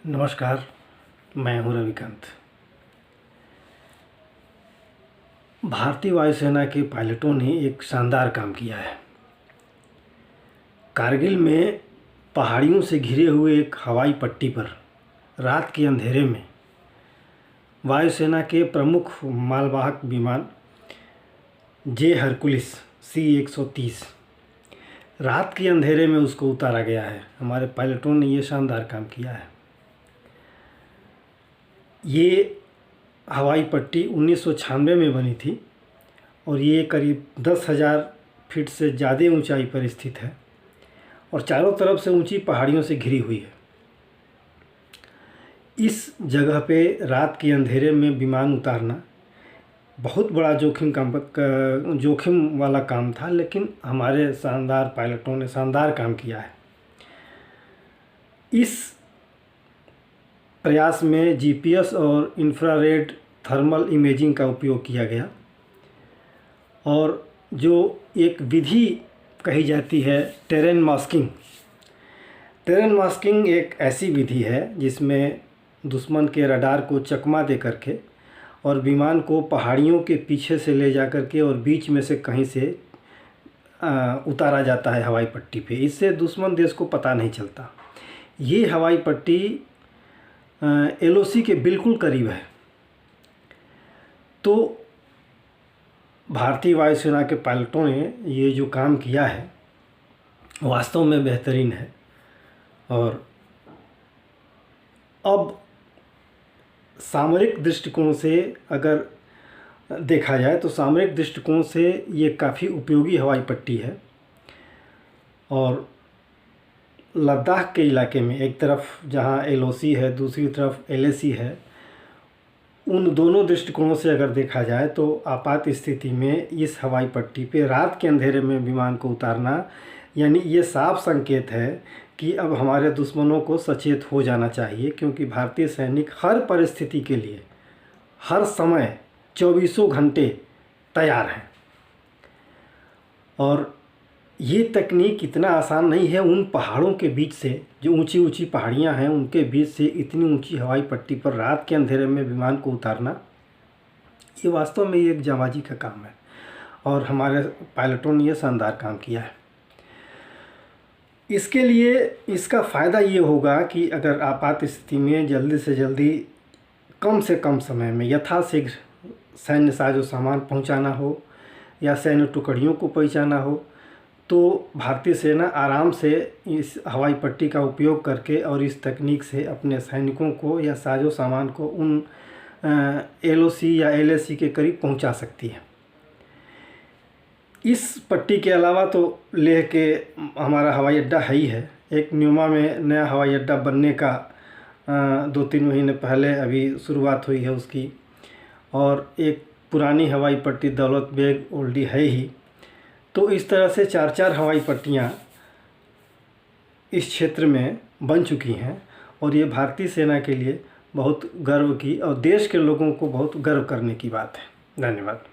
नमस्कार, मैं हूं रविकांत। भारतीय वायुसेना के पायलटों ने एक शानदार काम किया है। कारगिल में पहाड़ियों से घिरे हुए एक हवाई पट्टी पर रात के अंधेरे में वायुसेना के प्रमुख मालवाहक विमान जे हरकुलिस C-130 रात के अंधेरे में उसको उतारा गया है। हमारे पायलटों ने ये शानदार काम किया है। ये हवाई पट्टी 1996 में बनी थी और ये करीब 10,000 फीट से ज़्यादा ऊंचाई पर स्थित है और चारों तरफ से ऊंची पहाड़ियों से घिरी हुई है। इस जगह पे रात के अंधेरे में विमान उतारना बहुत बड़ा जोखिम वाला काम था, लेकिन हमारे शानदार पायलटों ने शानदार काम किया है। इस प्रयास में GPS और इंफ्रारेड थर्मल इमेजिंग का उपयोग किया गया और जो एक विधि कही जाती है टेरेन मास्किंग। टेरेन मास्किंग एक ऐसी विधि है जिसमें दुश्मन के रडार को चकमा दे करके और विमान को पहाड़ियों के पीछे से ले जा करके और बीच में से कहीं से उतारा जाता है हवाई पट्टी पे। इससे दुश्मन देश को पता नहीं चलता। ये हवाई पट्टी LOC के बिल्कुल करीब है। तो भारतीय वायुसेना के पायलटों ने ये जो काम किया है वास्तव में बेहतरीन है। और अब सामरिक दृष्टिकोण से अगर देखा जाए तो सामरिक दृष्टिकोण से ये काफ़ी उपयोगी हवाई पट्टी है। और लद्दाख के इलाके में एक तरफ जहाँ LOC है, दूसरी तरफ LAC है, उन दोनों दृष्टिकोणों से अगर देखा जाए तो आपात स्थिति में इस हवाई पट्टी पे रात के अंधेरे में विमान को उतारना यानी ये साफ संकेत है कि अब हमारे दुश्मनों को सचेत हो जाना चाहिए, क्योंकि भारतीय सैनिक हर परिस्थिति के लिए हर समय 24 घंटे तैयार हैं। और ये तकनीक इतना आसान नहीं है। उन पहाड़ों के बीच से, जो ऊंची ऊंची पहाड़ियां हैं, उनके बीच से इतनी ऊंची हवाई पट्टी पर रात के अंधेरे में विमान को उतारना, ये वास्तव में एक जांबाजी का काम है और हमारे पायलटों ने ये शानदार काम किया है। इसके लिए इसका फ़ायदा ये होगा कि अगर आपात स्थिति में जल्दी से जल्दी कम से कम समय में यथाशीघ्र सैन्य साजो सामान पहुंचाना हो या सैन्य टुकड़ियों को पहुंचाना हो, तो भारतीय सेना आराम से इस हवाई पट्टी का उपयोग करके और इस तकनीक से अपने सैनिकों को या साजो सामान को उन LOC या LAC के करीब पहुंचा सकती है। इस पट्टी के अलावा तो लेह के हमारा हवाई अड्डा है ही है। एक न्यूमा में नया हवाई अड्डा बनने का 2-3 महीने पहले अभी शुरुआत हुई है उसकी। और एक पुरानी हवाई पट्टी दौलत बेग ओल्डी है ही। तो इस तरह से 4-4 हवाई पट्टियाँ इस क्षेत्र में बन चुकी हैं और ये भारतीय सेना के लिए बहुत गर्व की और देश के लोगों को बहुत गर्व करने की बात है। धन्यवाद।